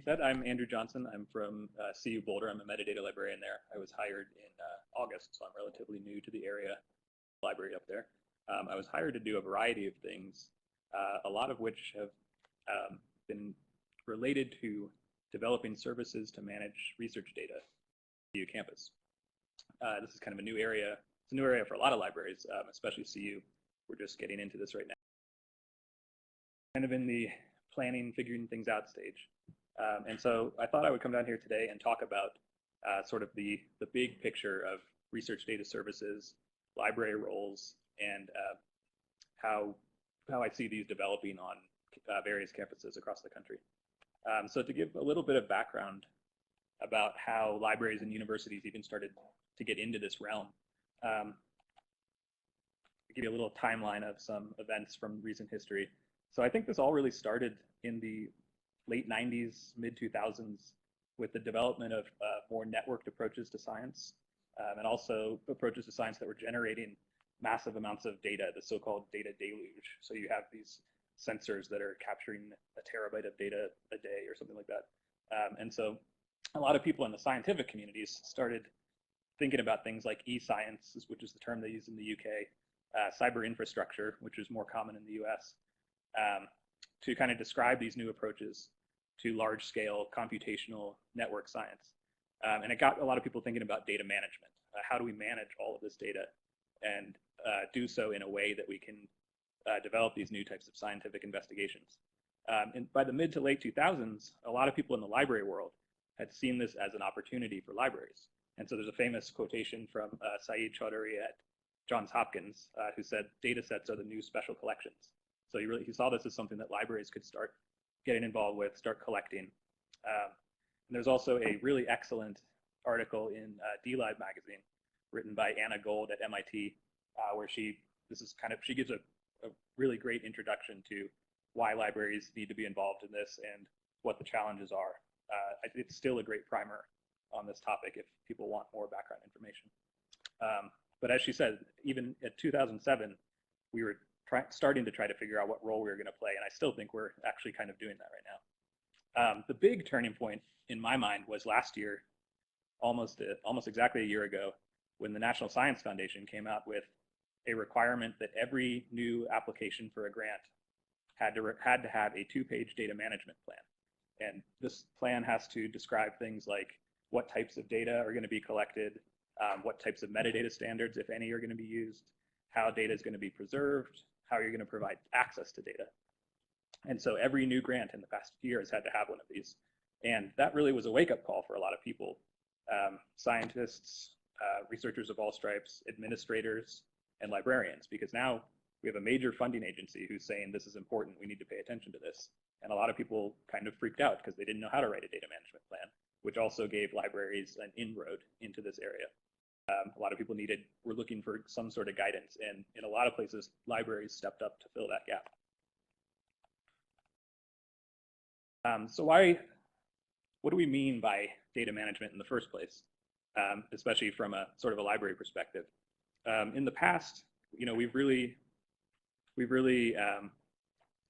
being said, I'm Andrew Johnson. I'm from CU Boulder. I'm a metadata librarian there. I was hired in August, so I'm relatively new to the area library up there. I was hired to do a variety of things, a lot of which have been related to developing services to manage research data at CU campus. This is kind of a new area. It's a new area for a lot of libraries, especially CU. We're just getting into this right now. Kind of in the planning, figuring things out stage. And so I thought I would come down here today and talk about sort of the big picture of research data services, library roles, and how I see these developing on various campuses across the country. So to give a little bit of background about how libraries and universities even started to get into this realm, I'll give you a little timeline of some events from recent history. So I think this all really started in the late 90s, mid 2000s with the development of more networked approaches to science and also approaches to science that were generating massive amounts of data, the so-called data deluge. So you have these sensors that are capturing a terabyte of data a day or something like that. And so a lot of people in the scientific communities started thinking about things like e-science, which is the term they use in the UK, cyber infrastructure, which is more common in the US, to kind of describe these new approaches to large-scale computational network science. And it got a lot of people thinking about data management. How do we manage all of this data and do so in a way that we can develop these new types of scientific investigations? And by the mid to late 2000s, a lot of people in the library world had seen this as an opportunity for libraries. And so there's a famous quotation from Saeed Chaudhuri at Johns Hopkins who said, "Data sets are the new special collections." So he saw this as something that libraries could start getting involved with, start collecting. And there's also a really excellent article in DLive magazine written by Anna Gold at MIT, where she gives a really great introduction to why libraries need to be involved in this and what the challenges are. It's still a great primer on this topic if people want more background information. But as she said, even at 2007, we were starting to try to figure out what role we were going to play, and I still think we're actually kind of doing that right now. The big turning point in my mind was last year, almost exactly a year ago, when the National Science Foundation came out with a requirement that every new application for a grant had to have a 2-page data management plan. And this plan has to describe things like what types of data are going to be collected, what types of metadata standards, if any, are going to be used, how data is going to be preserved, how you're going to provide access to data. And so every new grant in the past year has had to have one of these. And that really was a wake-up call for a lot of people, scientists, researchers of all stripes, administrators, and librarians, because now we have a major funding agency who's saying this is important, we need to pay attention to this. And a lot of people kind of freaked out because they didn't know how to write a data management plan, which also gave libraries an inroad into this area. A lot of people were looking for some sort of guidance, and in a lot of places, libraries stepped up to fill that gap. So what do we mean by data management in the first place, especially from a sort of a library perspective? In the past, we've really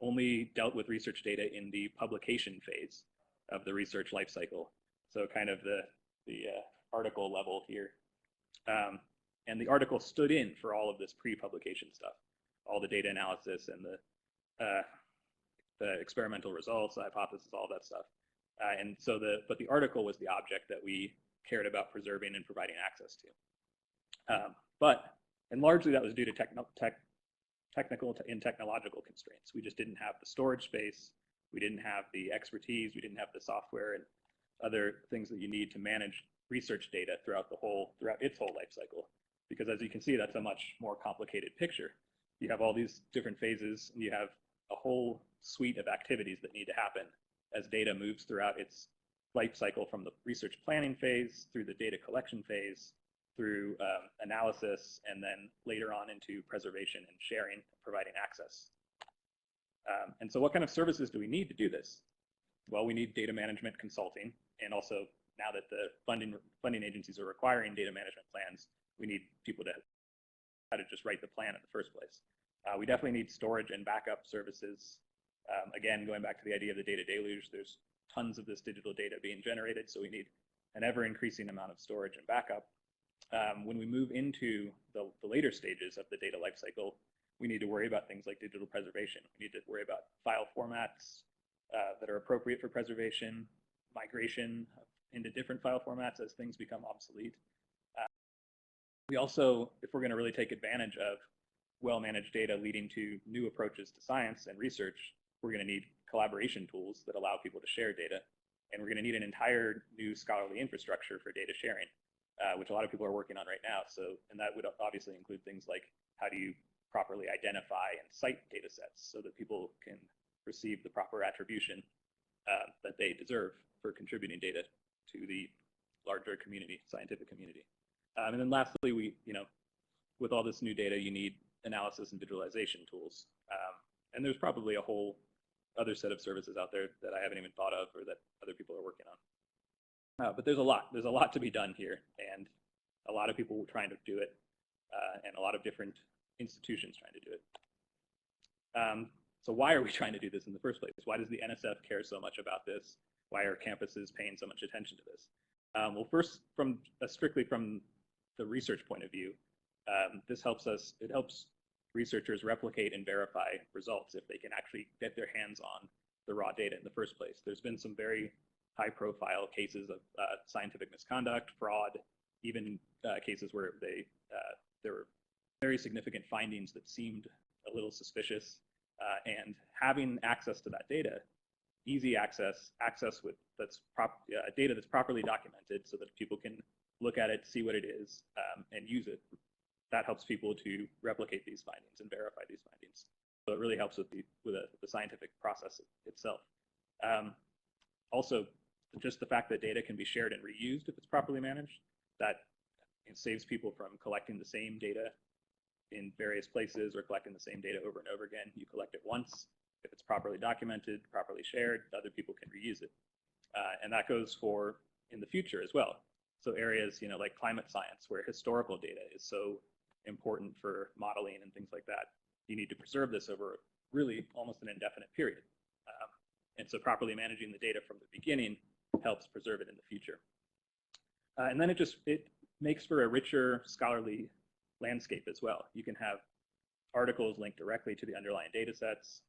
only dealt with research data in the publication phase of the research lifecycle. So kind of the article level here. And the article stood in for all of this pre-publication stuff, all the data analysis and the experimental results, the hypothesis, all that stuff. And so but the article was the object that we cared about preserving and providing access to. And largely that was due to technical and technological constraints. We just didn't have the storage space, we didn't have the expertise, we didn't have the software and other things that you need to manage research data throughout its whole life cycle. Because as you can see, that's a much more complicated picture. You have all these different phases, and you have a whole suite of activities that need to happen as data moves throughout its life cycle, from the research planning phase through the data collection phase, through analysis, and then later on into preservation and sharing, providing access. And so what kind of services do we need to do this? Well, we need data management consulting, and also now that the funding agencies are requiring data management plans, we need people to how to just write the plan in the first place. We definitely need storage and backup services. Again, going back to the idea of the data deluge, there's tons of this digital data being generated, so we need an ever-increasing amount of storage and backup. When we move into the later stages of the data lifecycle, we need to worry about things like digital preservation. We need to worry about file formats that are appropriate for preservation, migration into different file formats as things become obsolete. We also, if we're going to really take advantage of well-managed data leading to new approaches to science and research, we're going to need collaboration tools that allow people to share data. And we're going to need an entire new scholarly infrastructure for data sharing, which a lot of people are working on right now. So, and that would obviously include things like how do you properly identify and cite data sets so that people can receive the proper attribution that they deserve for contributing data to the larger community, scientific community. And then lastly, with all this new data, you need analysis and visualization tools. And there's probably a whole other set of services out there that I haven't even thought of or that other people are working on. But there's a lot to be done here, and a lot of people trying to do it, and a lot of different institutions trying to do it. So why are we trying to do this in the first place? Why does the NSF care so much about this? Why are campuses paying so much attention to this? Well, first, strictly from the research point of view, this helps us. It helps researchers replicate and verify results if they can actually get their hands on the raw data in the first place. There's been some very high-profile cases of scientific misconduct, fraud, even cases where there were very significant findings that seemed a little suspicious. And having access to that data, easy access with data that's properly documented so that people can look at it, see what it is, and use it. That helps people to replicate these findings and verify these findings. So it really helps with the scientific process itself. Also, just the fact that data can be shared and reused if it's properly managed, that it saves people from collecting the same data in various places or collecting the same data over and over again. You collect it once. If it's properly documented, properly shared, other people can reuse it. And that goes for in the future as well. So areas, like climate science, where historical data is so important for modeling and things like that. You need to preserve this over really almost an indefinite period. And so properly managing the data from the beginning helps preserve it in the future. And then it makes for a richer scholarly landscape as well. You can have articles linked directly to the underlying data sets,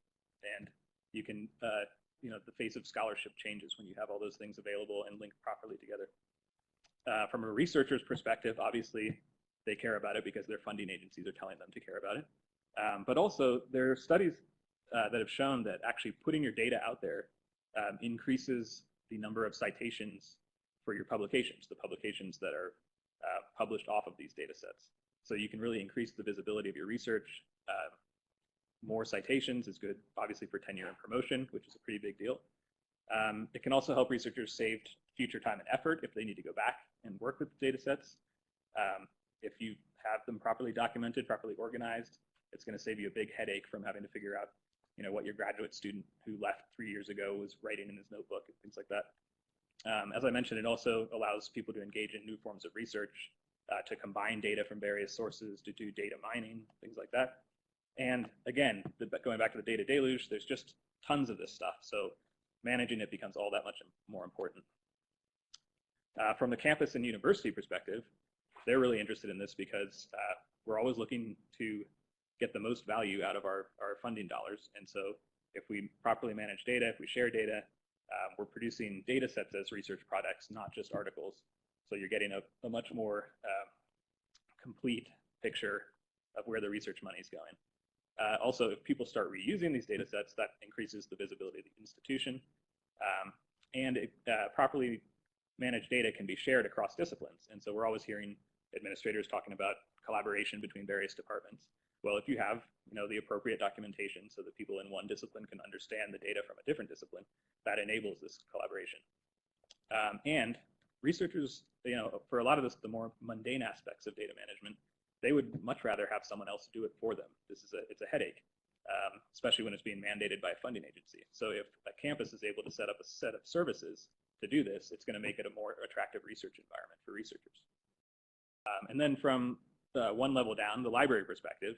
and you can, the face of scholarship changes when you have all those things available and linked properly together. From a researcher's perspective, obviously, they care about it because their funding agencies are telling them to care about it. But also, there are studies that have shown that actually putting your data out there increases the number of citations for your publications, the publications that are published off of these data sets. So you can really increase the visibility of your research. More citations is good, obviously, for tenure and promotion, which is a pretty big deal. It can also help researchers save future time and effort if they need to go back and work with the data sets. If you have them properly documented, properly organized, it's going to save you a big headache from having to figure out, what your graduate student who left 3 years ago was writing in his notebook and things like that. As I mentioned, it also allows people to engage in new forms of research, to combine data from various sources, to do data mining, things like that. And again, going back to the data deluge, there's just tons of this stuff. So managing it becomes all that much more important. From the campus and university perspective, they're really interested in this because we're always looking to get the most value out of our funding dollars. And so if we properly manage data, if we share data, we're producing data sets as research products, not just articles. So you're getting a much more complete picture of where the research money is going. Also, if people start reusing these data sets, that increases the visibility of the institution. And properly managed data can be shared across disciplines. And so we're always hearing administrators talking about collaboration between various departments. Well, if you have the appropriate documentation so that people in one discipline can understand the data from a different discipline, that enables this collaboration. And researchers, for a lot of the more mundane aspects of data management, they would much rather have someone else do it for them. It's a headache, especially when it's being mandated by a funding agency. So if a campus is able to set up a set of services to do this, it's going to make it a more attractive research environment for researchers. And then from one level down, the library perspective,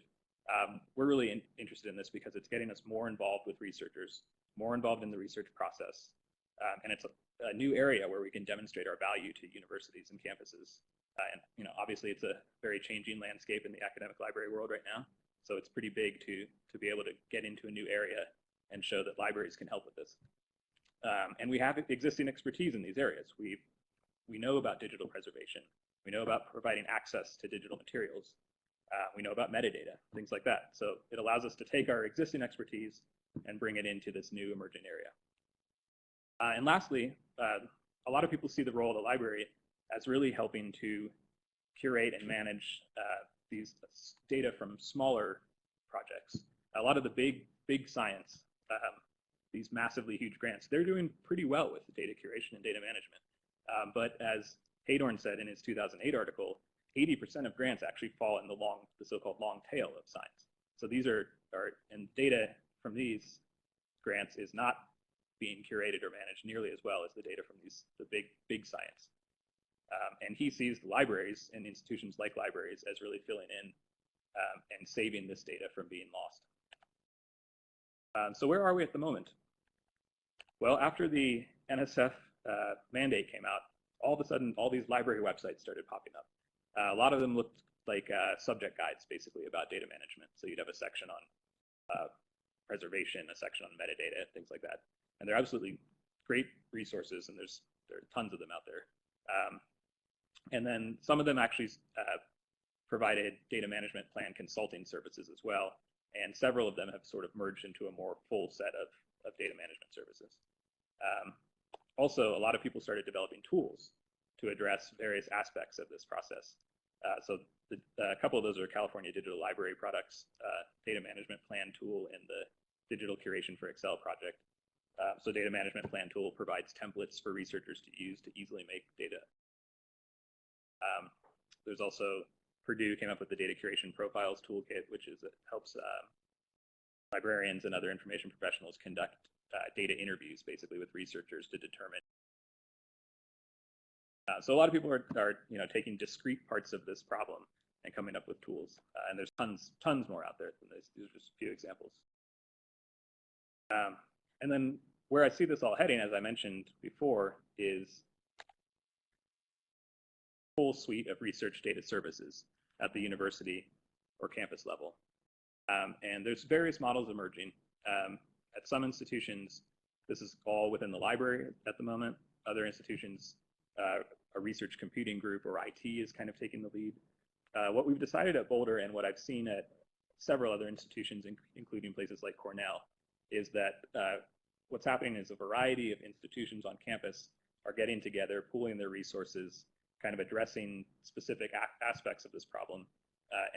We're really interested in this because it's getting us more involved with researchers, more involved in the research process, and it's a new area where we can demonstrate our value to universities and campuses. And obviously, it's a very changing landscape in the academic library world right now, so it's pretty big to be able to get into a new area and show that libraries can help with this. And we have existing expertise in these areas. We know about digital preservation. We know about providing access to digital materials. We know about metadata, things like that. So it allows us to take our existing expertise and bring it into this new emerging area. And lastly, a lot of people see the role of the library as really helping to curate and manage these data from smaller projects. A lot of the big science, these massively huge grants, they're doing pretty well with the data curation and data management. But as Haydorn said in his 2008 article, 80% of grants actually fall in the so-called long tail of science. So these and data from these grants is not being curated or managed nearly as well as the data from the big science. And he sees the libraries and institutions like libraries as really filling in and saving this data from being lost. So where are we at the moment? Well, after the NSF mandate came out, all of a sudden, all these library websites started popping up. A lot of them looked like subject guides, basically, about data management. So you'd have a section on preservation, a section on metadata, things like that. And they're absolutely great resources, and there are tons of them out there. And then some of them actually provided data management plan consulting services as well, and several of them have sort of merged into a more full set of data management services. Also, a lot of people started developing tools to address various aspects of this process. So a couple of those are California Digital Library Products, data management plan tool, and the Digital Curation for Excel project. So data management plan tool provides templates for researchers to use to easily make data. There's also Purdue came up with the Data Curation Profiles Toolkit, which helps librarians and other information professionals conduct data interviews, basically, with researchers to determine. So a lot of people are taking discrete parts of this problem and coming up with tools, and there's tons more out there than this. These are just a few examples. And then where I see this all heading, as I mentioned before, is a full suite of research data services at the university or campus level. And there's various models emerging. At some institutions, this is all within the library at the moment. Other institutions, a research computing group or IT is kind of taking the lead. What we've decided at Boulder, and what I've seen at several other institutions, including places like Cornell, is that what's happening is a variety of institutions on campus are getting together, pooling their resources, kind of addressing specific aspects of this problem,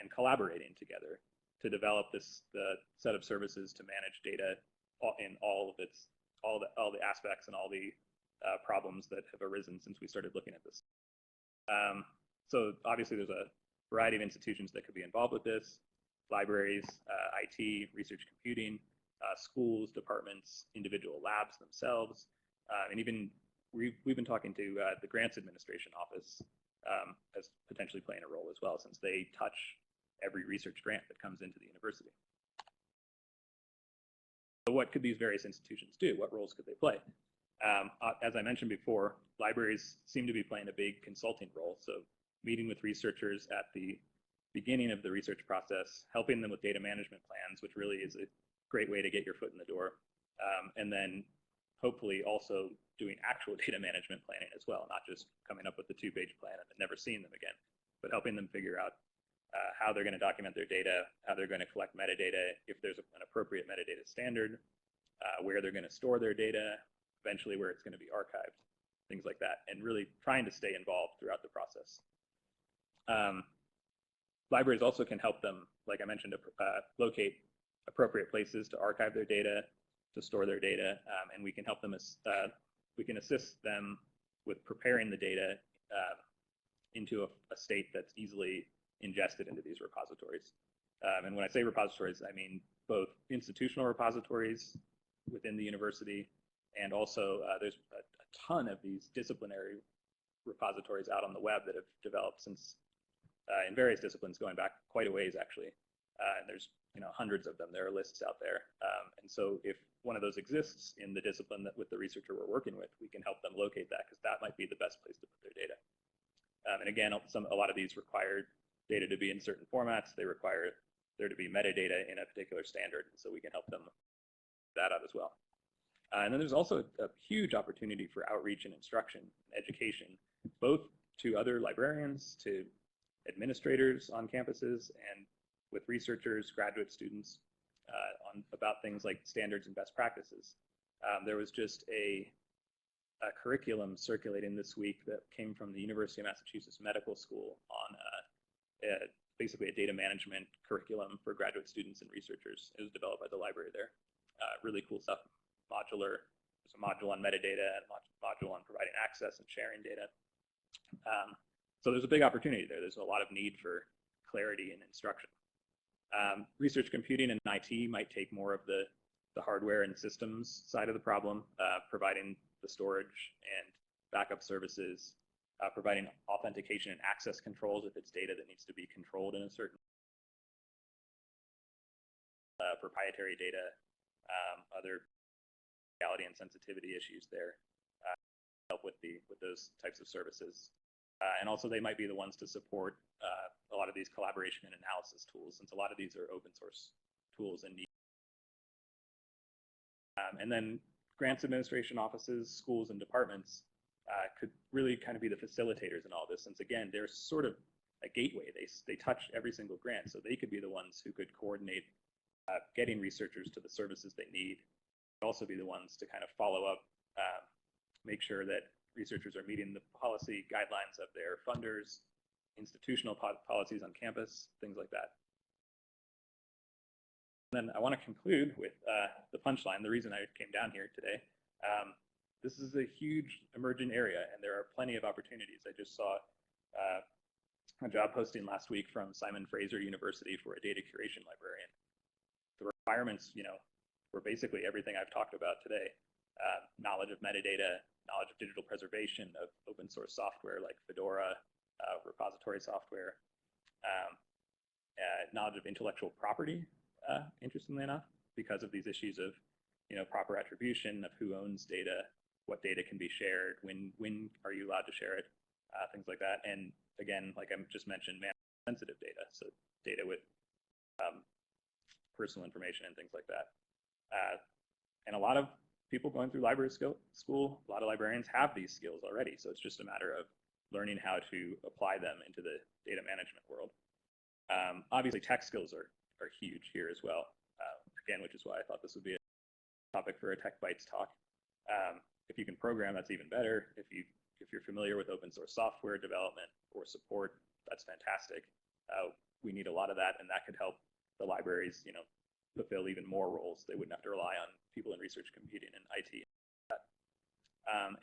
and collaborating together to develop the set of services to manage data in all the aspects and all the problems that have arisen since we started looking at this. So obviously there's a variety of institutions that could be involved with this: libraries, IT, research computing, schools, departments, individual labs themselves, and even we've been talking to the Grants Administration Office as potentially playing a role as well, since they touch every research grant that comes into the university. So what could these various institutions do? What roles could they play? As I mentioned before, libraries seem to be playing a big consulting role. So meeting with researchers at the beginning of the research process, helping them with data management plans, which really is a great way to get your foot in the door. And then hopefully also doing actual data management planning as well, not just coming up with the 2-page plan and then never seeing them again, but helping them figure out how they're going to document their data, how they're going to collect metadata, if there's an appropriate metadata standard, where they're going to store their data, eventually where it's going to be archived, things like that, and really trying to stay involved throughout the process. Libraries also can help them, like I mentioned, to locate appropriate places to archive their data, to store their data, and we can help them, we can assist them with preparing the data into a state that's easily ingested into these repositories. And when I say repositories, I mean both institutional repositories within the university, and also there's a ton of these disciplinary repositories out on the web that have developed since in various disciplines going back quite a ways, actually. And there's hundreds of them. There are lists out there. And so if one of those exists in the discipline that with the researcher we're working with, we can help them locate that because that might be the best place to put their data. And again, a lot of these require data to be in certain formats. They require there to be metadata in a particular standard, so we can help them that out as well. And then there's also a huge opportunity for outreach and instruction and education, both to other librarians, to administrators on campuses, and with researchers, graduate students, about things like standards and best practices. There was just a curriculum circulating this week that came from the University of Massachusetts Medical School on basically a data management curriculum for graduate students and researchers. It was developed by the library there. Really cool stuff. Modular. There's a module on metadata and a module on providing access and sharing data. So there's a big opportunity there. There's a lot of need for clarity and instruction. Research computing and IT might take more of the hardware and systems side of the problem, providing the storage and backup services, providing authentication and access controls if it's data that needs to be controlled in a certain proprietary data, other legality and sensitivity issues there, help with those types of services. And also they might be the ones to support a lot of these collaboration and analysis tools, since a lot of these are open source tools and need. And then grants administration offices, schools, and departments could really kind of be the facilitators in all this, since again, they're sort of a gateway. They touch every single grant, so they could be the ones who could coordinate getting researchers to the services they need. They'd also be the ones to kind of follow up, make sure that researchers are meeting the policy guidelines of their funders, institutional policies on campus, things like that. And then I want to conclude with the punchline, the reason I came down here today. This is a huge emerging area, and there are plenty of opportunities. I just saw a job posting last week from Simon Fraser University for a data curation librarian. The requirements, were basically everything I've talked about today. Knowledge of metadata, knowledge of digital preservation of open source software like Fedora, repository software, knowledge of intellectual property, interestingly enough, because of these issues of proper attribution of who owns data, what data can be shared, when are you allowed to share it, things like that. And again, like I just mentioned, sensitive data, so data with personal information and things like that. And a lot of people going through library school, a lot of librarians have these skills already, so it's just a matter of learning how to apply them into the data management world. Obviously, tech skills are huge here as well, again, which is why I thought this would be a topic for a Tech Bytes talk. If you can program, that's even better. If you're familiar with open source software development or support, that's fantastic. We need a lot of that, and that could help the libraries, fulfill even more roles. They wouldn't have to rely on people in research computing and IT.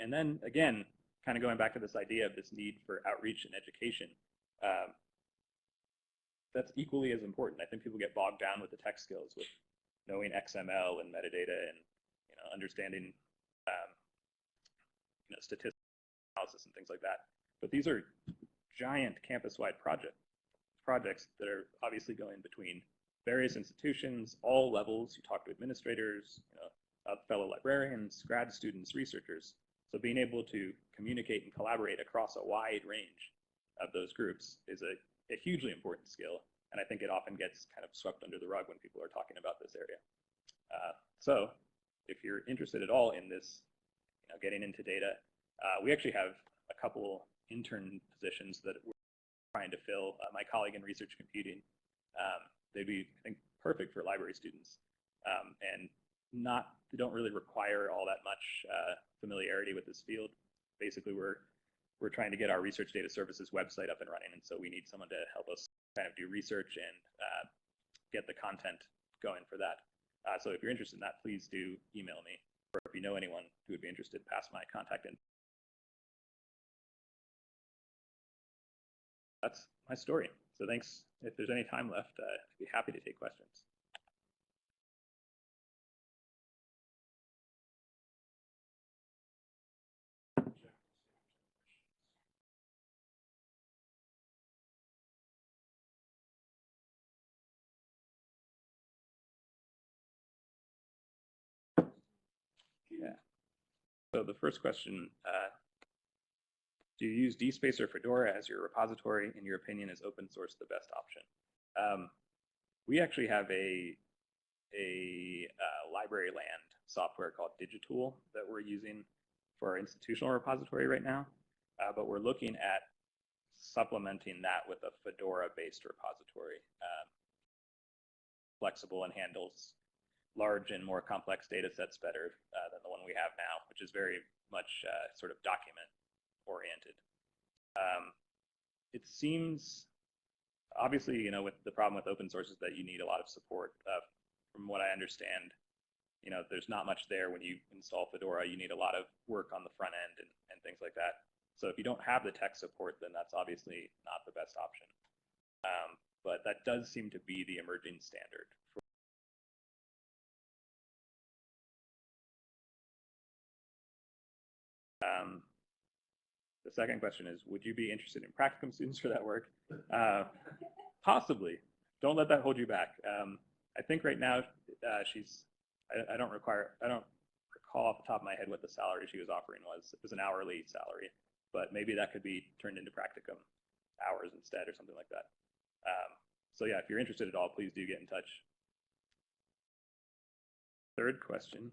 And then again, kind of going back to this idea of this need for outreach and education, that's equally as important. I think people get bogged down with the tech skills, with knowing XML and metadata and understanding statistical analysis and things like that. But these are giant campus-wide projects that are obviously going between various institutions, all levels. You talk to administrators, fellow librarians, grad students, researchers. So being able to communicate and collaborate across a wide range of those groups is a hugely important skill, and I think it often gets kind of swept under the rug when people are talking about this area. So if you're interested at all in this, getting into data, we actually have a couple intern positions that we're trying to fill. My colleague in research computing, they'd be, I think, perfect for library students, and they don't really require all that much familiarity with this field. Basically, we're trying to get our research data services website up and running, and so we need someone to help us kind of do research and get the content going for that. So if you're interested in that, please do email me, or if you know anyone who would be interested, pass my contact in. That's my story. So thanks. If there's any time left, I'd be happy to take questions. So the first question, do you use DSpace or Fedora as your repository? In your opinion, is open source the best option? We actually have a library land software called Digitool that we're using for our institutional repository right now, but we're looking at supplementing that with a Fedora-based repository, flexible and handles large and more complex data sets better than the one we have now, which is very much sort of document-oriented. It seems, obviously, with the problem with open source is that you need a lot of support. From what I understand, there's not much there when you install Fedora. You need a lot of work on the front end and things like that. So if you don't have the tech support, then that's obviously not the best option. But that does seem to be the emerging standard. The second question is, would you be interested in practicum students for that work? Possibly. Don't let that hold you back. I think right now I don't recall off the top of my head what the salary she was offering was. It was an hourly salary, but maybe that could be turned into practicum hours instead or something like that. So yeah, if you're interested at all, please do get in touch. Third question,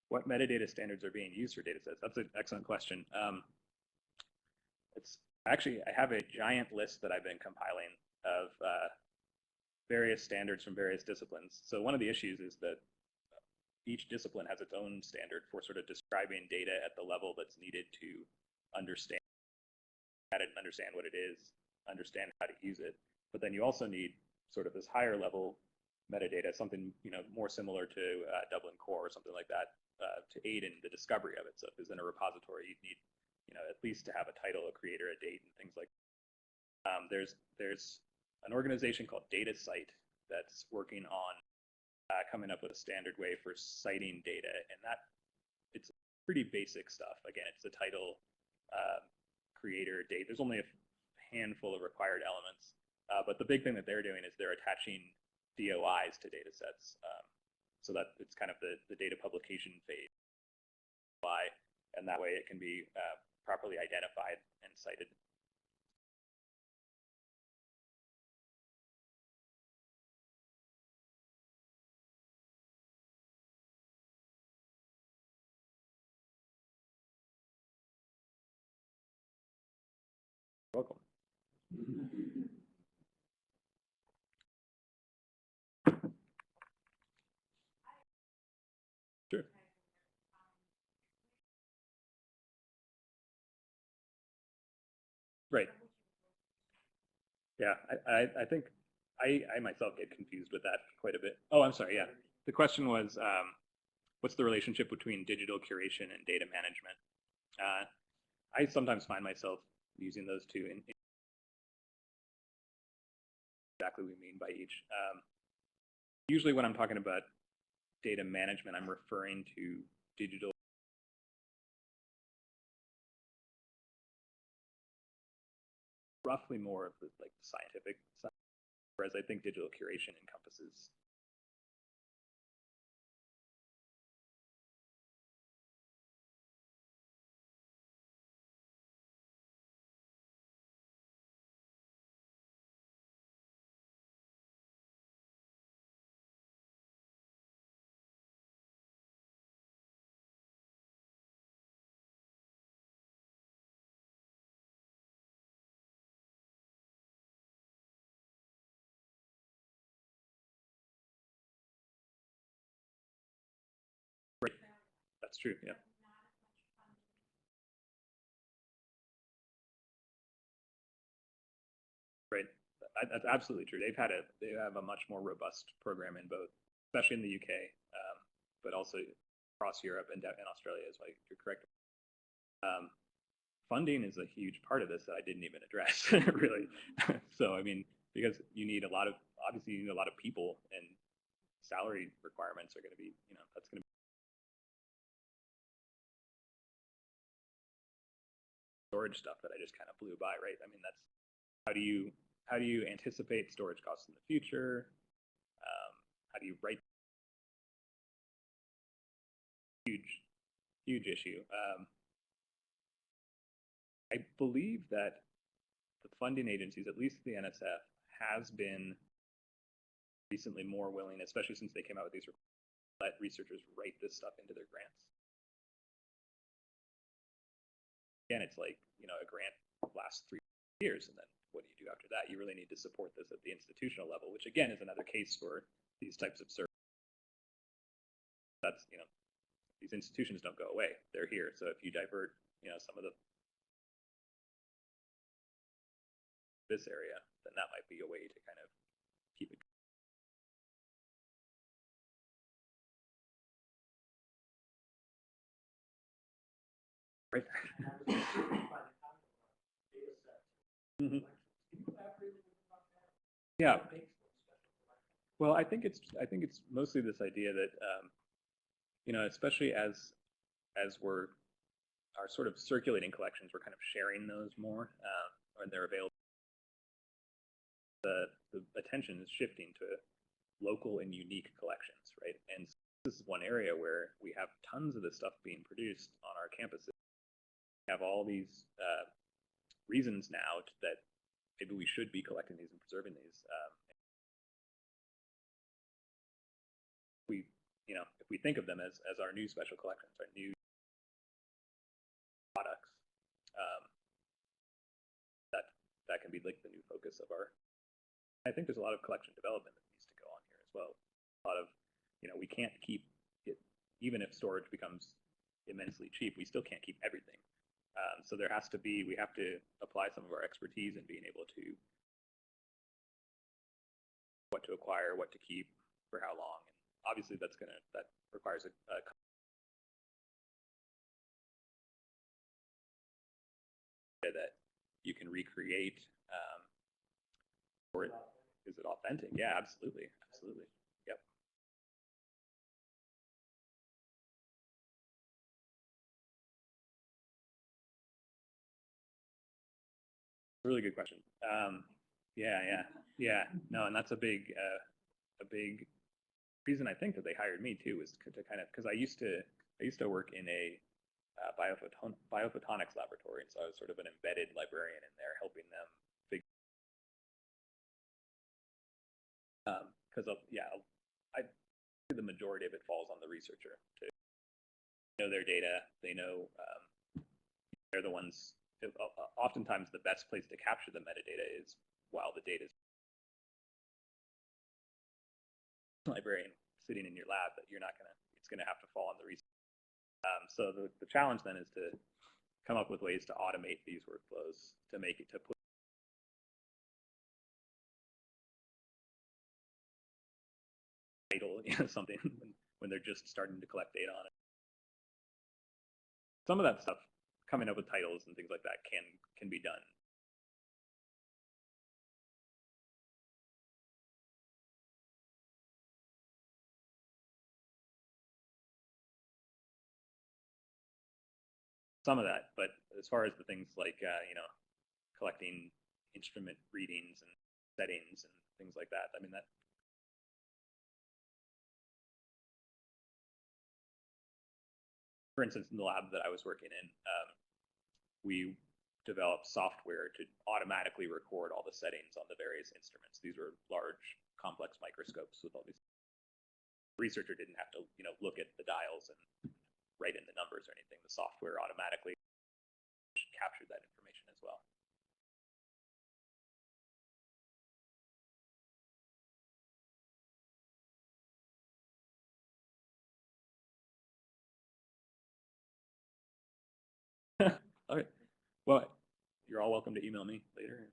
what metadata standards are being used for data sets? That's an excellent question. Actually, I have a giant list that I've been compiling of various standards from various disciplines. So one of the issues is that each discipline has its own standard for sort of describing data at the level that's needed to understand it, understand what it is, understand how to use it. But then you also need sort of this higher level metadata, something more similar to Dublin Core or something like that, to aid in the discovery of it. So if it's in a repository, you need at least to have a title, a creator, a date, and things like that. There's an organization called DataCite that's working on coming up with a standard way for citing data, and it's pretty basic stuff. Again, it's the title, creator, date. There's only a handful of required elements, but the big thing that they're doing is they're attaching DOIs to data sets, so that it's kind of the data publication phase, and that way it can be properly identified and cited. You're welcome. Sure. Right. Yeah, I think I myself get confused with that quite a bit. Oh, I'm sorry. Yeah, the question was, what's the relationship between digital curation and data management? I sometimes find myself using those two in exactly what we mean by each. Usually when I'm talking about data management, I'm referring to digital roughly more of the scientific side, whereas I think digital curation encompasses right. That's true. Yeah. Right. That's absolutely true. They have a much more robust program in both, especially in the UK, but also across Europe and in Australia as well. You're correct. Funding is a huge part of this that I didn't even address, really. So I mean, because you need obviously you need a lot of people, and salary requirements are going to be, that's going to be storage stuff that I just kind of blew by, right? I mean, that's how do you anticipate storage costs in the future? How do you write huge issue. I believe that the funding agencies, at least the NSF, has been recently more willing, especially since they came out with these requirements, let researchers write this stuff into their grants. Again, it's like, a grant lasts 3 years, and then what do you do after that? You really need to support this at the institutional level, which again is another case for these types of services. That's, these institutions don't go away. They're here. So if you divert, some of this area, then that might be a way to kind of keep it. Right. Mm-hmm. Yeah. Well, I think it's mostly this idea that especially as we're our sort of circulating collections, we're kind of sharing those more, or they're available. The attention is shifting to local and unique collections, right? And this is one area where we have tons of this stuff being produced on our campuses. We have all these reasons now that maybe we should be collecting these and preserving these. If we think of them as our new special collections, our new products, that can be like the new focus of our. I think there's a lot of collection development that needs to go on here as well. A lot of, we can't keep it, even if storage becomes immensely cheap, we still can't keep everything. So we have to apply some of our expertise in being able to what to acquire, what to keep, for how long. And obviously that requires a that you can recreate. Or is it authentic? Yeah, absolutely. Yep. Really good question. Yeah. No, and that's a big reason I think that they hired me too, was to kind of, because I used to work in a biophotonics laboratory, and so I was sort of an embedded librarian in there, helping them figure. Because I the majority of it falls on the researcher to know their data. They know they're the ones. Oftentimes, the best place to capture the metadata is while the data is librarian sitting in your lab, that it's gonna have to fall on the researcher. So the challenge then is to come up with ways to automate these workflows to make it to put title, something when they're just starting to collect data on it. Some of that stuff, coming up with titles and things like that, can be done. Some of that, but as far as the things like collecting instrument readings and settings and things like that, I mean, that. For instance, in the lab that I was working in, we developed software to automatically record all the settings on the various instruments. These were large, complex microscopes with all these. The researcher didn't have to, look at the dials and write in the numbers or anything. The software automatically captured that information as well. All right. Well, you're all welcome to email me later.